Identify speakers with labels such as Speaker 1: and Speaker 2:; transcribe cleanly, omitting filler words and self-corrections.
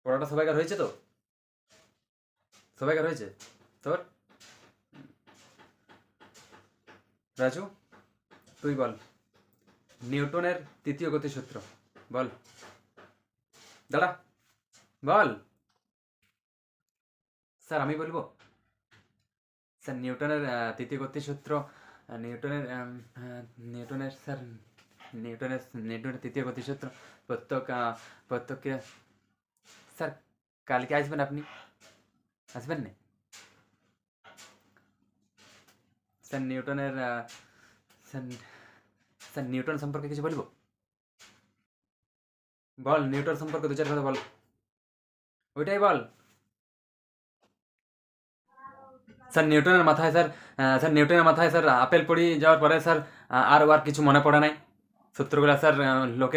Speaker 1: পড়াটা সবাইকার হয়েছে তো? সবাইকার হয়েছে তোর? রাজু, তুই বল। নিউটনের তৃতীয় গতিসূত্র বল। দাঁড়া, বল। স্যার আমি বলবো। স্যার নিউটনের তৃতীয় গতিসূত্র, নিউটনের নিউটনের স্যার, নিউটনের নিউটনের তৃতীয় গতিসূত্র, প্রত্যেক প্রত্যেককে। স্যার কালকে আসবেন আপনি? আসবেন না? স্যার নিউটনের স্যার স্যার নিউটন সম্পর্কে কিছু বলবো? বল, নিউটন সম্পর্কে দু চার কথা বল। ওইটাই বল। স্যার নিউটনের মাথায় স্যার, স্যার নিউটনের মাথায় স্যার আপেল পড়ে যাওয়ার পরে স্যার আর কিছু মনে পড়ে নাই সূত্রগুলো স্যার লোকে